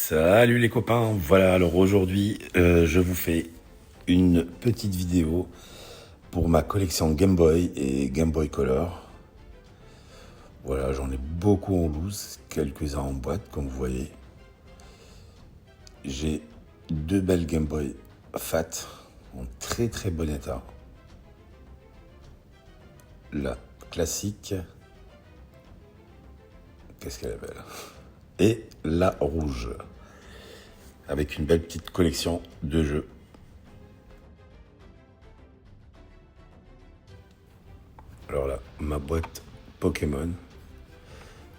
Salut les copains, voilà alors aujourd'hui je vous fais une petite vidéo pour ma collection Game Boy et Game Boy Color. Voilà, j'en ai beaucoup en loose, quelques-uns en boîte comme vous voyez. J'ai deux belles Game Boy Fat en très très bon état. La classique, qu'est-ce qu'elle est belle, et la rouge, avec une belle petite collection de jeux. Alors là, ma boîte Pokémon,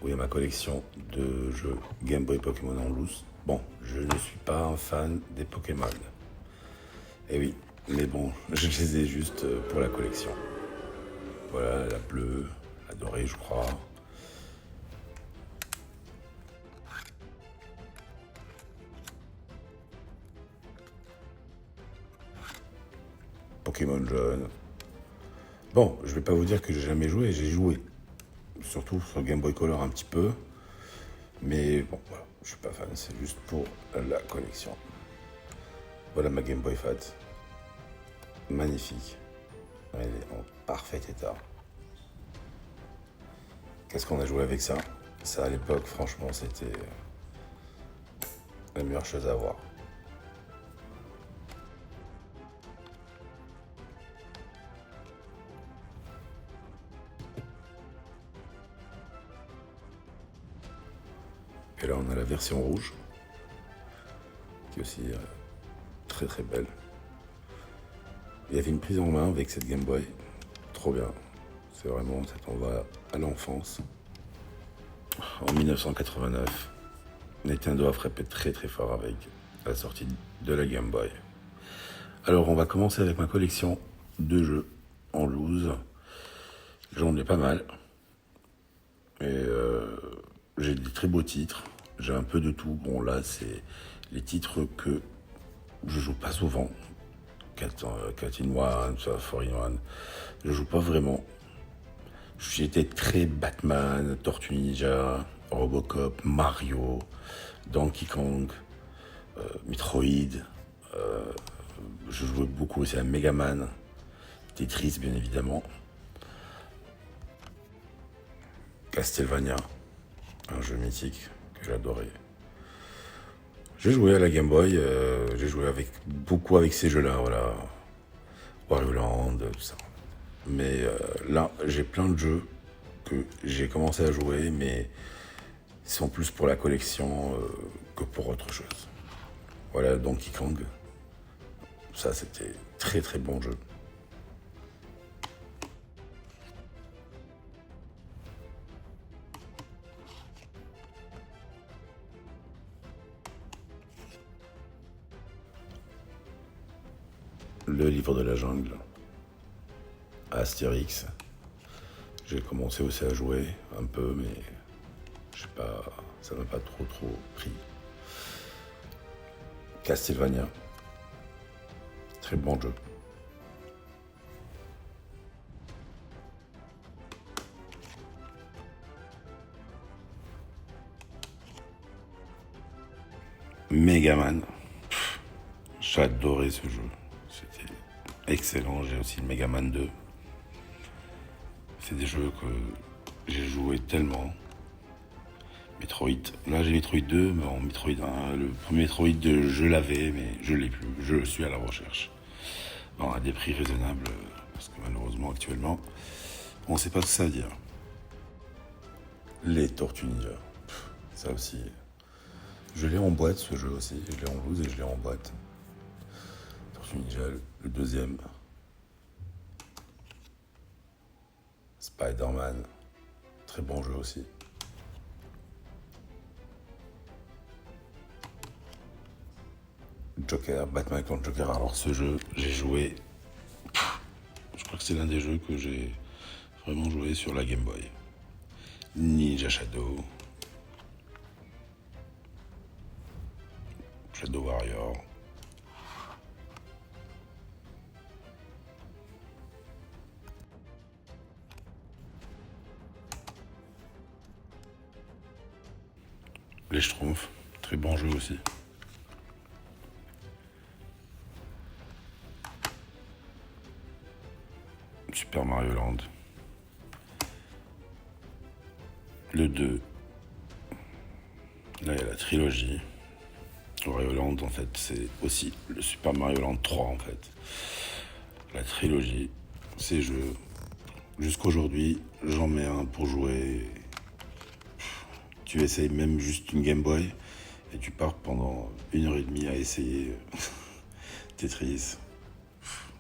où il y a ma collection de jeux Game Boy Pokémon en loose. Bon, je ne suis pas un fan des Pokémon. Eh oui, mais bon, je les ai juste pour la collection. Voilà, la bleue, la dorée, je crois. Pokémon jaune. Bon, je vais pas vous dire que j'ai jamais joué, j'ai joué. Surtout sur Game Boy Color un petit peu. Mais bon, voilà, je suis pas fan, c'est juste pour la collection. Voilà ma Game Boy Fat. Magnifique. Elle est en parfait état. Qu'est-ce qu'on a joué avec ça? Ça, à l'époque, franchement, c'était la meilleure chose à avoir. Et là, on a la version rouge, qui est aussi très très belle. Il y avait une prise en main avec cette Game Boy. Trop bien. C'est vraiment, ça t'en va à l'enfance. En 1989, Nintendo a frappé très très fort avec la sortie de la Game Boy. Alors, on va commencer avec ma collection de jeux en loose. J'en ai pas mal. Et j'ai des très beaux titres. J'ai un peu de tout. Bon, là, c'est les titres que je joue pas souvent. 4 in 1, 4 in 1. Je joue pas vraiment. J'étais très Batman, Tortue Ninja, Robocop, Mario, Donkey Kong, Metroid. Je jouais beaucoup aussi à Mega Man, Tetris bien évidemment, Castlevania, un jeu mythique que j'adorais. J'ai joué à la Game Boy, j'ai joué beaucoup avec ces jeux-là, voilà, Wario Land, tout ça. Mais là, j'ai plein de jeux que j'ai commencé à jouer, mais ils sont plus pour la collection que pour autre chose. Voilà, Donkey Kong. Ça, c'était très très bon jeu. Le livre de la jungle. Astérix. J'ai commencé aussi à jouer un peu, mais je sais pas, ça m'a pas trop pris. Castlevania. Très bon jeu. Megaman. J'adorais ce jeu. C'était excellent. J'ai aussi le Megaman 2. C'est des jeux que j'ai joué tellement. Metroid. Là, j'ai Metroid 2, mais en Metroid 1, le premier Metroid, je l'avais, mais je l'ai plus. Je suis à la recherche. Bon, à des prix raisonnables, parce que malheureusement, actuellement, on ne sait pas ce que ça veut dire. Les Tortues Ninja. Ça aussi. Je l'ai en boîte, ce jeu aussi. Je l'ai en loose et je l'ai en boîte. Tortues Ninja, le deuxième. Spider-Man. Très bon jeu aussi. Joker, Batman contre Joker. Alors ce jeu, j'ai joué. Je crois que c'est l'un des jeux que j'ai vraiment joué sur la Game Boy. Ninja Shadow. Shadow Warrior. Les Schtroumpfs. Très bon jeu aussi. Super Mario Land. Le 2. Là, il y a la trilogie. Mario Land, en fait, c'est aussi le Super Mario Land 3, en fait. La trilogie, ces jeux. Jusqu'aujourd'hui, j'en mets un pour jouer. Tu essayes même juste une Game Boy et tu pars pendant 1h30 à essayer Tetris.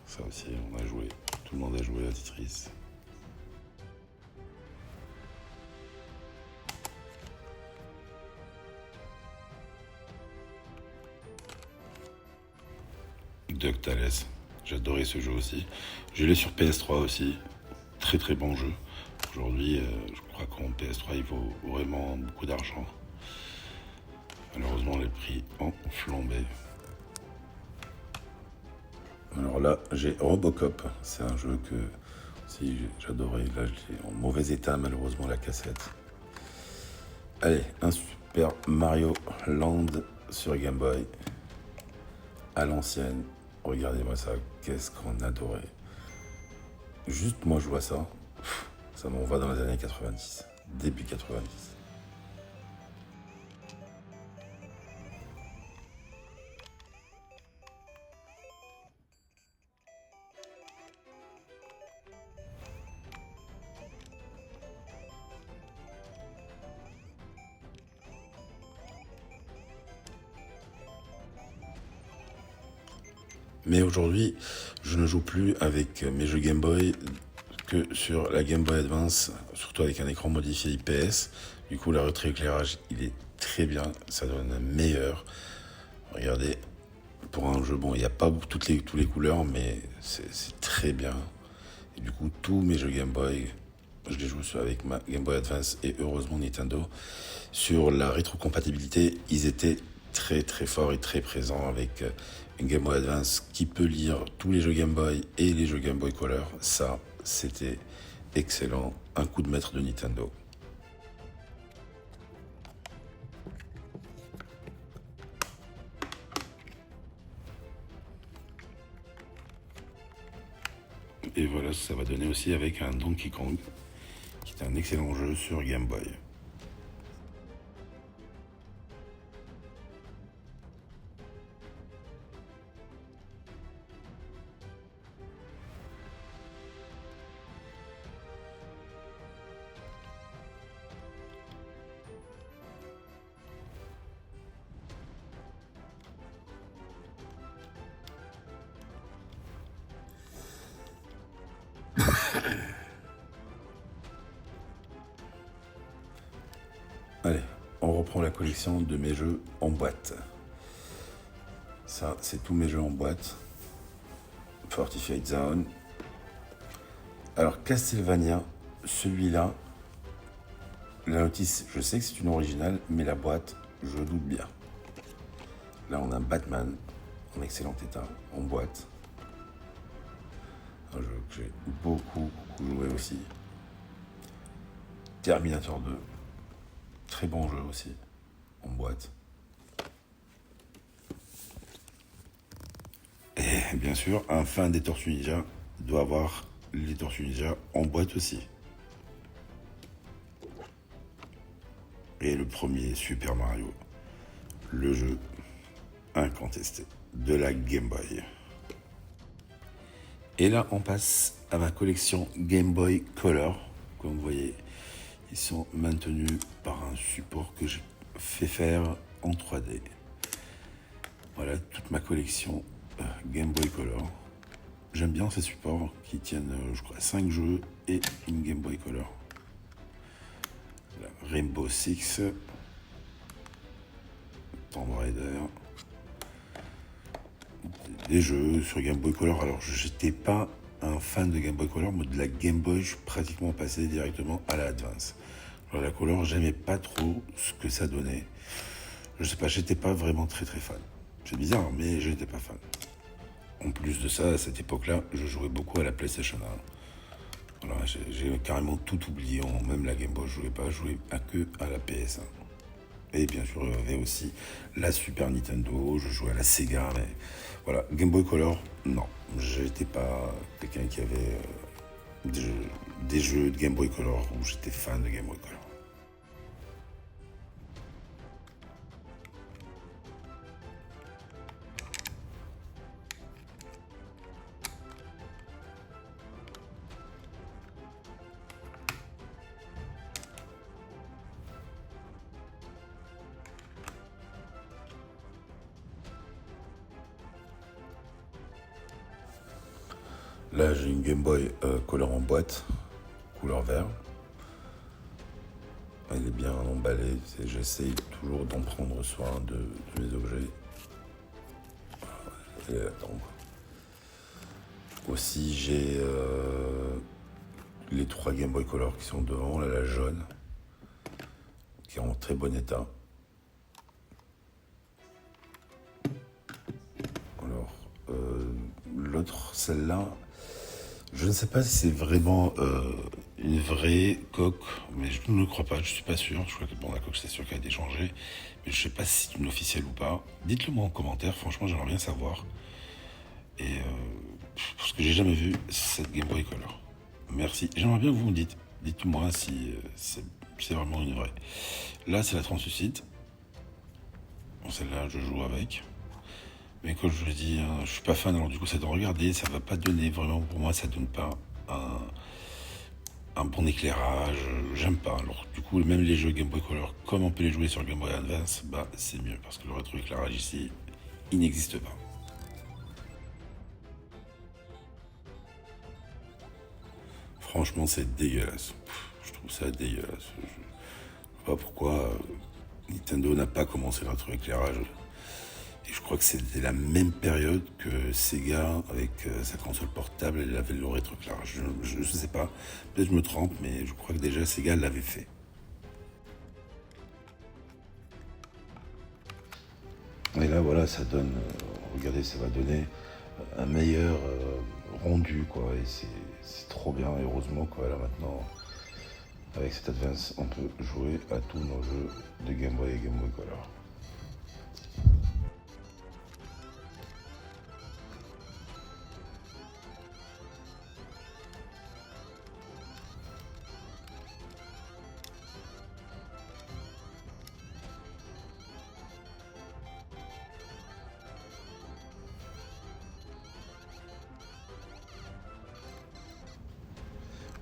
Ça aussi, on a joué. Tout le monde a joué à Tetris. DuckTales. J'adorais ce jeu aussi. Je l'ai sur PS3 aussi. Très très bon jeu. Aujourd'hui, je crois qu'en PS3, il vaut vraiment beaucoup d'argent. Malheureusement, les prix ont flambé. Alors là, j'ai Robocop. C'est un jeu que si j'adorais. Là, je l'ai en mauvais état, malheureusement, la cassette. Allez, un Super Mario Land sur Game Boy. À l'ancienne. Regardez-moi ça. Qu'est-ce qu'on adorait. Juste moi, je vois ça. Ça m'envoie dans les années 90. Début 90. Mais aujourd'hui, je ne joue plus avec mes jeux Game Boy que sur la Game Boy Advance, surtout avec un écran modifié IPS. Du coup, le rétroéclairage, il est très bien, ça donne un meilleur. Regardez, pour un jeu, bon, il n'y a pas tous les couleurs, mais c'est très bien. Et du coup, tous mes jeux Game Boy, je les joue avec ma Game Boy Advance et heureusement Nintendo. Sur la rétrocompatibilité, ils étaient très très forts et très présents avec une Game Boy Advance qui peut lire tous les jeux Game Boy et les jeux Game Boy Color. Ça, c'était excellent. Un coup de maître de Nintendo. Et voilà, ça va donner aussi avec un Donkey Kong, qui est un excellent jeu sur Game Boy. Allez, on reprend la collection de mes jeux en boîte. Ça, c'est tous mes jeux en boîte. Fortified Zone. Alors, Castlevania, celui-là, la notice, je sais que c'est une originale, mais la boîte, je doute bien. Là, on a Batman, en excellent état, en boîte. Un jeu que j'ai beaucoup joué aussi. Terminator 2. Très bon jeu aussi, en boîte. Et bien sûr, un fan des Tortues Ninja doit avoir les Tortues Ninja en boîte aussi. Et le premier Super Mario, le jeu incontesté de la Game Boy. Et là, on passe à ma collection Game Boy Color. Comme vous voyez, ils sont maintenus par un support que j'ai fait faire en 3D. Voilà toute ma collection Game Boy Color. J'aime bien ces supports qui tiennent, je crois, 5 jeux et une Game Boy Color. Là, Rainbow Six, Tomb Raider, des jeux sur Game Boy Color. Alors, j'étais pas un fan de Game Boy Color, mais de la Game Boy, je suis pratiquement passé directement à la Advance. Alors, la Color, j'aimais pas trop ce que ça donnait. Je sais pas, j'étais pas vraiment très fan. C'est bizarre, mais je n'étais pas fan. En plus de ça, à cette époque-là, je jouais beaucoup à la PlayStation 1. Voilà, j'ai carrément tout oublié, même la Game Boy, je jouais pas, je jouais que à la PS1. Et bien sûr, il y avait aussi la Super Nintendo, je jouais à la Sega, mais voilà, Game Boy Color, non. J'étais pas quelqu'un qui avait des jeux de Game Boy Color où j'étais fan de Game Boy Color. Là, j'ai une Game Boy Color en boîte, couleur vert. Elle est bien emballée. J'essaye toujours d'en prendre soin de mes objets. Elle est là-dedans. Aussi, j'ai les 3 Game Boy Color qui sont devant. Là, la jaune, qui est en très bon état. Alors, l'autre, celle-là, je ne sais pas si c'est vraiment une vraie coque, mais je ne le crois pas, je ne suis pas sûr. Je crois que bon, la coque, c'est sûr qu'elle a été changée, mais je ne sais pas si c'est une officielle ou pas. Dites-le moi en commentaire, franchement, j'aimerais bien savoir. Et parce que j'ai jamais vu cette Game Boy Color. Merci. J'aimerais bien que vous me dites. Dites-moi si c'est vraiment une vraie. Là, c'est la translucide. Bon, celle-là, je joue avec. Mais comme je le dis, hein, je suis pas fan, alors du coup ça doit regarder, ça va pas donner vraiment, pour moi ça donne pas un bon éclairage, j'aime pas. Alors du coup même les jeux Game Boy Color, comme on peut les jouer sur Game Boy Advance, bah c'est mieux parce que le rétroéclairage ici, il n'existe pas. Franchement c'est dégueulasse, je trouve ça dégueulasse. Je sais pas pourquoi Nintendo n'a pas commencé le rétroéclairage. Et je crois que c'était la même période que Sega, avec sa console portable, elle avait le rétroéclairage. Je ne sais pas, peut-être je me trompe, mais je crois que déjà Sega l'avait fait. Et là, voilà, ça donne, regardez, ça va donner un meilleur rendu, quoi. Et c'est trop bien, et heureusement, quoi, là maintenant, avec cette Advance, on peut jouer à tous nos jeux de Game Boy et Game Boy Color.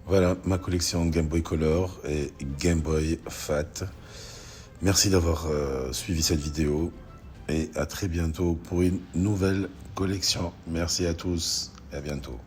Voilà ma collection Game Boy Color et Game Boy Fat. Merci d'avoir suivi cette vidéo et à très bientôt pour une nouvelle collection. Merci à tous et à bientôt.